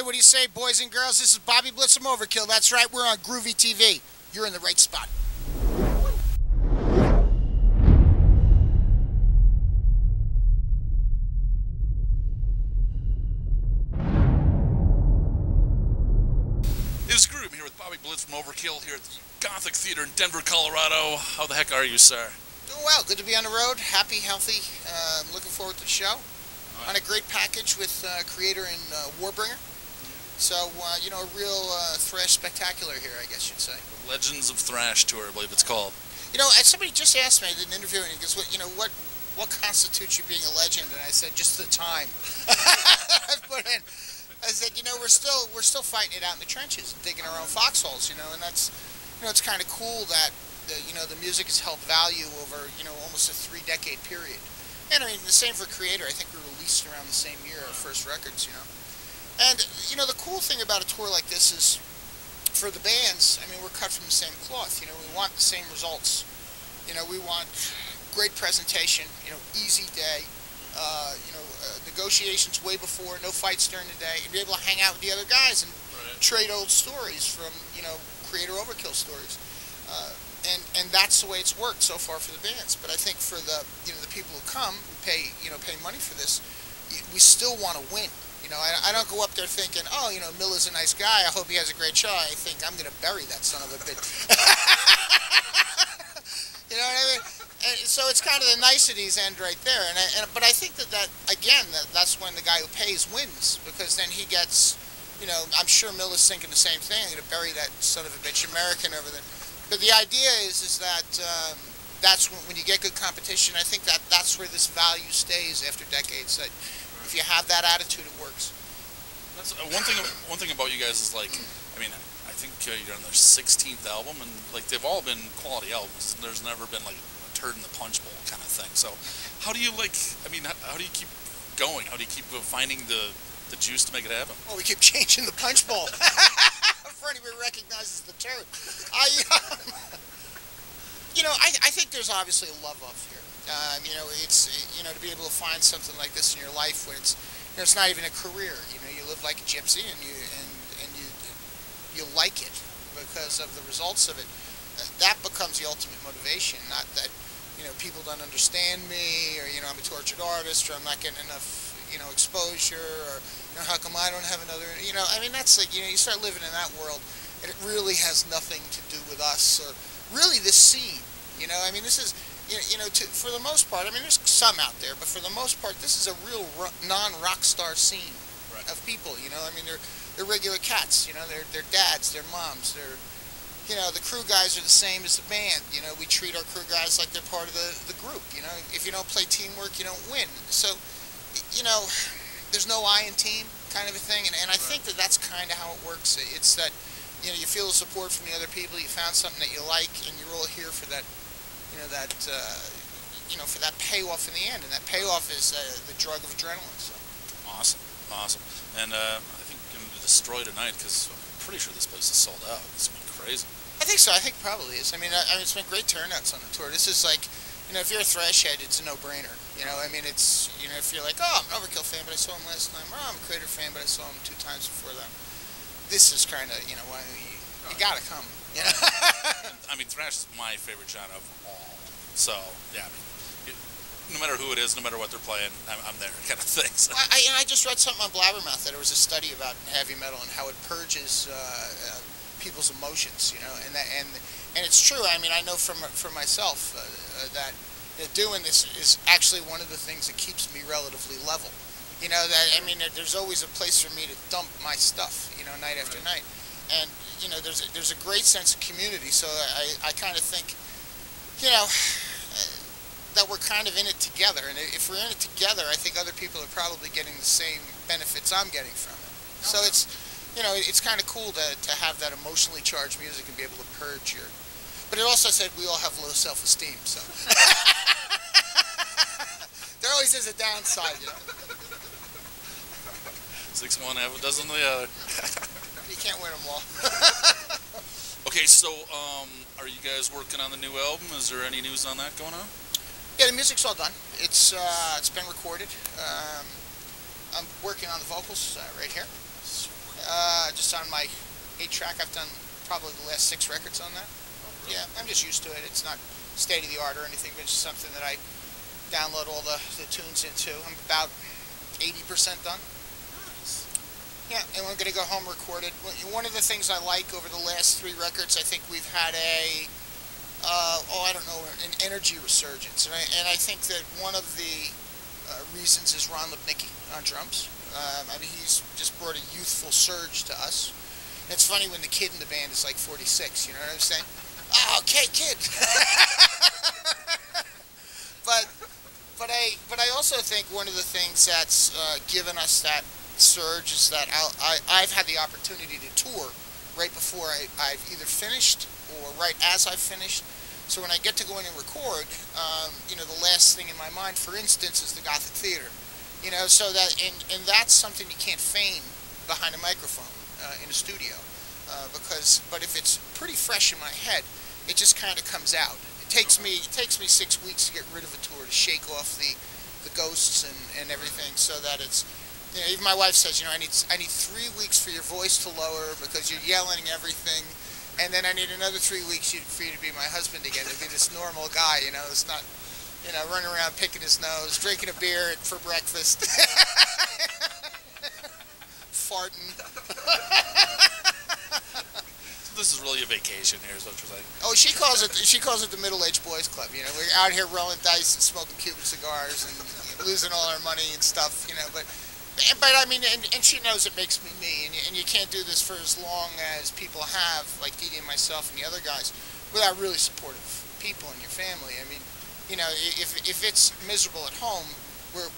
what do you say, boys and girls? This is Bobby Blitz from Overkill. That's right, we're on Groovey.TV. You're in the right spot. It's Groove. I'm here with Bobby Blitz from Overkill here at the Gothic Theater in Denver, Colorado. How the heck are you, sir? Doing well. Good to be on the road. Happy, healthy. Looking forward to the show. Right. On a great package with creator and Warbringer. So, you know, a real Thrash spectacular here, I guess you'd say. The Legends of Thrash tour, I believe it's called. You know, somebody just asked me, I did an interview, and he goes, what constitutes you being a legend? And I said, just the time I've put in. I said, you know, we're still fighting it out in the trenches and digging our own foxholes, you know, and that's, you know, it's kind of cool that, you know, the music has held value over, you know, almost a 3-decade period. And I mean, the same for Creator. I think we released around the same year, our first records, you know. And, you know, the cool thing about a tour like this is, for the bands, I mean, we're cut from the same cloth, you know, we want the same results. You know, we want great presentation, you know, easy day, you know, negotiations way before, no fights during the day, and be able to hang out with the other guys and trade old stories from, you know, Creator Overkill stories. And that's the way it's worked so far for the bands. But I think for the, you know, the people who come, who pay money for this, we still want to win. You know, I don't go up there thinking, oh, you know, Miller's a nice guy, I hope he has a great show. I think I'm going to bury that son of a bitch. You know what I mean? And so it's kind of the niceties end right there. But I think that again, that's when the guy who pays wins, because then he gets, you know, I'm sure Miller's thinking the same thing. I'm going to bury that son of a bitch American over there. But the idea is that that's when you get good competition. I think that's where this value stays after decades. That if you have that attitude, it works. That's one thing about you guys is, like, I mean, I think you're on their 16th album, and like they've all been quality albums. There's never been like a turd in the punch bowl kind of thing. So how do you, like, I mean, how do you keep going? How do you keep finding the juice to make it happen? Well, we keep changing the punch bowl. For anybody who recognizes the term, you know, I think there's obviously a love of here. You know, it's, you know, to be able to find something like this in your life where it's, you know, it's not even a career. You know, you live like a gypsy, and you like it because of the results of it. That becomes the ultimate motivation. Not that, you know, people don't understand me, or, you know, I'm a tortured artist, or I'm not getting enough, you know, exposure, or, you know, how come I don't have another, you know, I mean, that's like, you know, you start living in that world, and it really has nothing to do with us, or really this scene, you know, I mean, this is, you know, for the most part, I mean, there's some out there, but for the most part, this is a real non-rock star scene of people, you know, I mean, they're regular cats, you know, they're dads, they're moms, they're, you know, the crew guys are the same as the band, you know, we treat our crew guys like they're part of the group, you know, if you don't play teamwork, you don't win, so, you know, there's no I in team kind of a thing, and I think that's kind of how it works. It's that, you know, you feel the support from the other people, you found something that you like, and you're all here for that, you know, you know, for that payoff in the end, and that payoff is the drug of adrenaline. So. Awesome. And I think you're going to destroy tonight, because I'm pretty sure this place is sold out. It's been crazy. I think so. I think probably is. I mean, it's been great turnouts on the tour. This is like, you know, if you're a Thrash head, it's a no-brainer. You know, I mean, it's, you know, if you're like, oh, I'm an Overkill fan, but I saw him last time. Or, oh, I'm a Creator fan, but I saw him 2 times before that. This is kind of, you know, you got to come. You know? I mean, Thrash is my favorite genre of all. So, yeah, I mean, no matter who it is, no matter what they're playing, I'm there kind of thing. So. I just read something on Blabbermouth that there was a study about heavy metal and how it purges people's emotions, you know, and it's true. I mean, I know from myself that doing this is actually one of the things that keeps me relatively level. You know, that, I mean, there's always a place for me to dump my stuff, you know, night after night, and you know, there's a great sense of community. So I kind of think, you know, that we're kind of in it together, and if we're in it together, I think other people are probably getting the same benefits I'm getting from it. So it's, you know, it's kind of cool to have that emotionally charged music and be able to purge your... But it also said we all have low self-esteem, so... There always is a downside, you know. 6 one, half a dozen the other. You can't win them all. Okay, so, are you guys working on the new album? Is there any news on that going on? Yeah, the music's all done. It's been recorded. I'm working on the vocals right here. just on my 8-track. I've done probably the last 6 records on that. Yeah, I'm just used to it. It's not state of the art or anything, but it's just something that I download all the tunes into. I'm about 80% done. Yeah, and we're going to go home record it. One of the things I like over the last 3 records, I think we've had an energy resurgence. And I think that one of the reasons is Ron Lipnicki on drums. I mean, he's just brought a youthful surge to us. And it's funny when the kid in the band is like 46, you know what I'm saying? Oh, okay, kid. But I also think one of the things that's given us that surge is that I've had the opportunity to tour right before I've either finished or right as I've finished. So when I get to go in and record, the last thing in my mind, for instance, is the Gothic Theater. So that and that's something you can't feign behind a microphone in a studio, but if it's pretty fresh in my head, it just kind of comes out. It takes me 6 weeks to get rid of a tour, to shake off the ghosts and everything, so that it's. Even my wife says, I need 3 weeks for your voice to lower because you're yelling everything, and then I need another 3 weeks for you to be my husband again, to be this normal guy, it's not, running around picking his nose, drinking a beer for breakfast, farting. This is really a vacation here, is what you're saying. Oh, she calls it the middle-aged boys club. We're out here rolling dice and smoking Cuban cigars and losing all our money and stuff. But I mean, and she knows it makes me me, and you can't do this for as long as people have, like Dee Dee and myself and the other guys, without really supportive people in your family. I mean, if it's miserable at home, we're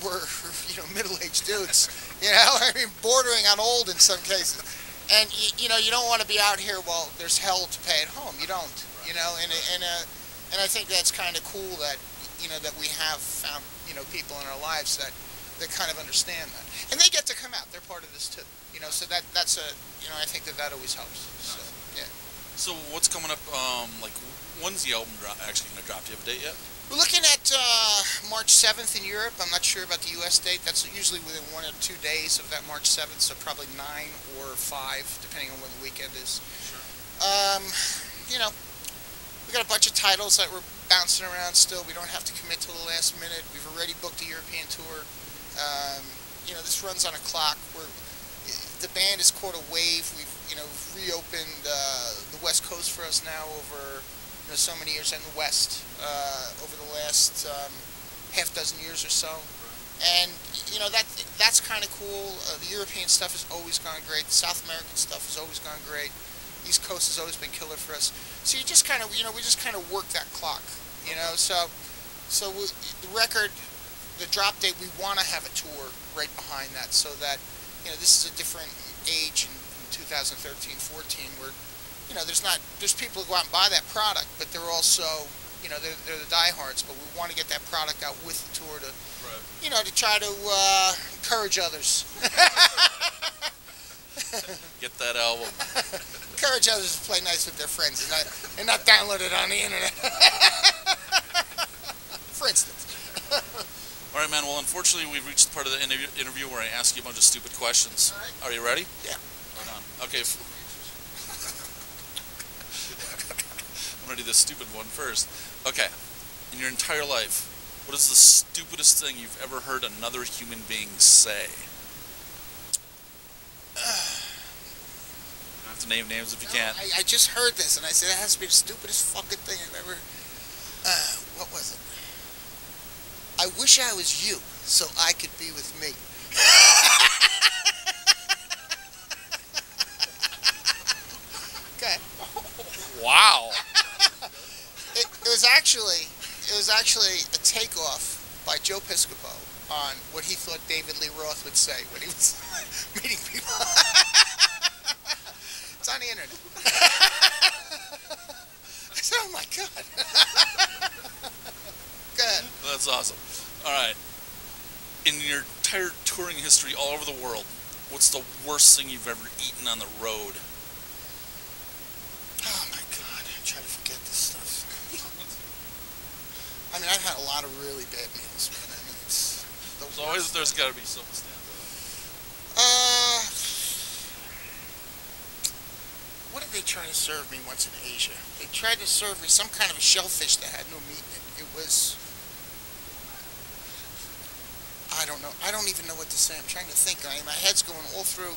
middle-aged dudes. I mean, bordering on old in some cases. And you don't want to be out here while there's hell to pay at home. You don't. And I think that's kind of cool that that we have found people in our lives that kind of understand that, and they get to come out. They're part of this too. So that's I think that always helps. So yeah. So what's coming up? When's the album actually going to drop? Do you have a date yet? We're looking at March 7th in Europe. I'm not sure about the U.S. date. That's usually within 1 or 2 days of that March 7th, so probably 9 or 5, depending on when the weekend is. Sure. We got a bunch of titles that we're bouncing around still. We don't have to commit till the last minute. We've already booked a European tour. This runs on a clock. The band has caught a wave. We've reopened the West Coast for us now over so many years, and the West over the last half dozen years or so. And that's kind of cool. The European stuff has always gone great. The South American stuff has always gone great. East Coast has always been killer for us. So you just kind of we just kind of work that clock. So the record, the drop date, we want to have a tour right behind that, so that this is a different age in 2013-14 where there's people who go out and buy that product, but they're also they're the diehards. But we want to get that product out with the tour to to try to encourage others. Get that album. Encourage others to play nice with their friends and not download it on the internet. For instance. All right, man. Well, unfortunately, we've reached the part of the interview where I ask you a bunch of stupid questions. All right. Are you ready? Yeah. Right on. Okay. I'm going to do the stupid one first. Okay. In your entire life, what is the stupidest thing you've ever heard another human being say? You don't have to name names if you can. I just heard this, and I said, that has to be the stupidest fucking thing I've ever... what was it? I wish I was you, so I could be with me. Okay. Wow. It was actually a takeoff by Joe Piscopo on what he thought David Lee Roth would say when he was meeting people. It's on the internet. I said, oh my God. Good. That's awesome. All right. In your entire touring history all over the world, what's the worst thing you've ever eaten on the road? Oh my God, I'm trying to forget this stuff. I mean, I've had a lot of really bad meals, man. I mean, there's got to be something stand out. try to serve me once in Asia? They tried to serve me some kind of a shellfish that had no meat in it. It was... I don't know. I don't even know what to say. I'm trying to think. My head's going all through.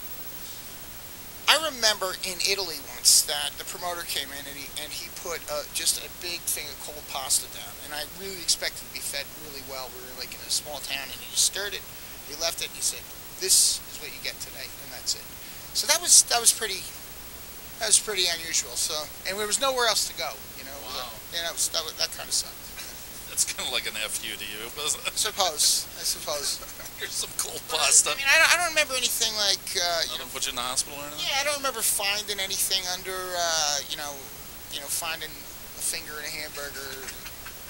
I remember in Italy once that the promoter came in and he put just a big thing of cold pasta down, and I really expected to be fed really well. We were like in a small town, and he just stirred it, he left it, and he said, "This is what you get today," and that's it. So that was pretty unusual. So, and there was nowhere else to go, you know. Wow. And that kind of sucked. That's kind of like an FU to you, wasn't it? I suppose. Here's some cold pasta. I mean, I don't remember anything like. Nothing put you in the hospital or anything? Yeah, I don't remember finding anything under, finding a finger in a hamburger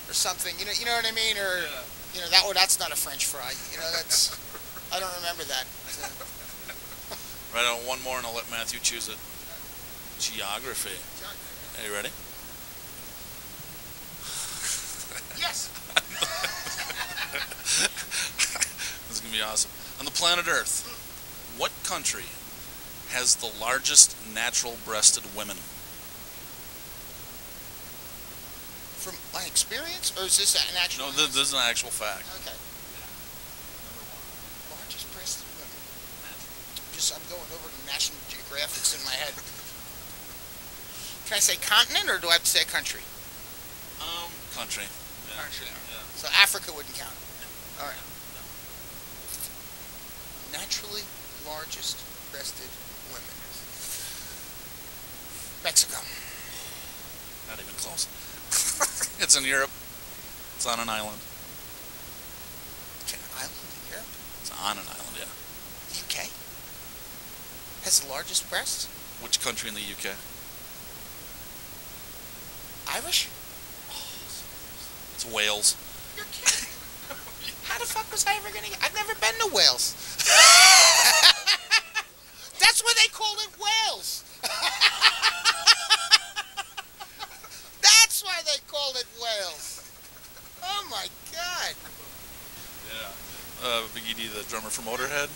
or something. You know what I mean? Or that's not a French fry. That's. I don't remember that. So. Right on, one more, and I'll let Matthew choose it. Geography. Are you ready? Yes. This is gonna be awesome. On the planet Earth, what country has the largest natural-breasted women? From my experience, or is this an actual? No, this is an actual fact. Okay. Largest breasted women. I'm going over to National Geographics in my head. Can I say continent, or do I have to say country? Country. Yeah. Country. Yeah. So Africa wouldn't count. All right. Naturally largest breasted women. Mexico. Not even close. It's in Europe. It's on an island. It's an island in Europe? It's on an island, yeah. The UK? Has the largest breasts? Which country in the UK? Irish? It's Wales. You're kidding. How the fuck was I ever gonna get... I've never been to Wales. That's why they call it Wales. That's why they call it Wales. Oh my god. Yeah. Big Edie, the drummer from Motorhead,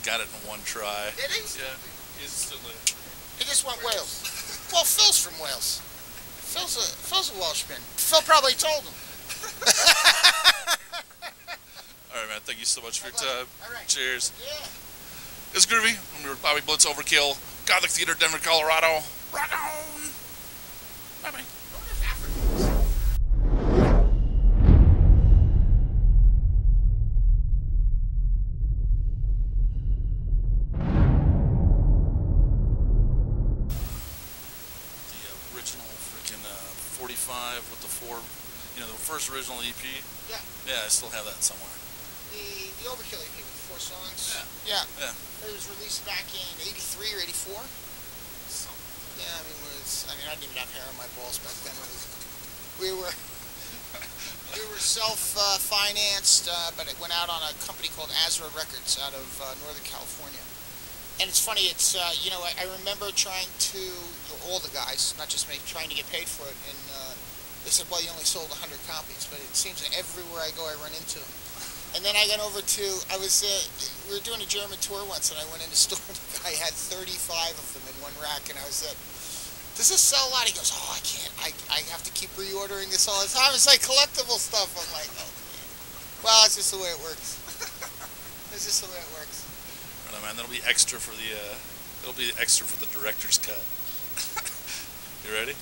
got it in one try. Did he? Yeah. Instantly. He just went Wales. Well, Phil's from Wales. Phil's a Welshman. Phil probably told him. Alright, man. Thank you so much for your time. All right. Cheers. Yeah. It's Groovy. I'm your Bobby Blitz Overkill. Gothic Theater, Denver, Colorado. Rock on! Bye-bye. Original freaking 45 with the four, the first original EP. Yeah. Yeah, I still have that somewhere. The Overkill EP with 4 songs. Yeah. Yeah. It was released back in '83 or '84. Yeah, I didn't even have hair on my balls back then. We were self-financed, but it went out on a company called Azra Records out of Northern California. And it's funny, I remember trying to, all the guys, not just me, trying to get paid for it, and they said, well, you only sold 100 copies, but it seems that everywhere I go I run into them. And then I got over to, we were doing a German tour once, and I went in the store, and the guy had 35 of them in one rack, and I said, does this sell a lot? He goes, oh, I can't, I have to keep reordering this all the time. It's like collectible stuff. I'm like, oh, man. Well, it's just the way it works. It's just the way it works. Right on, man. That'll be extra for the, director's cut. You ready?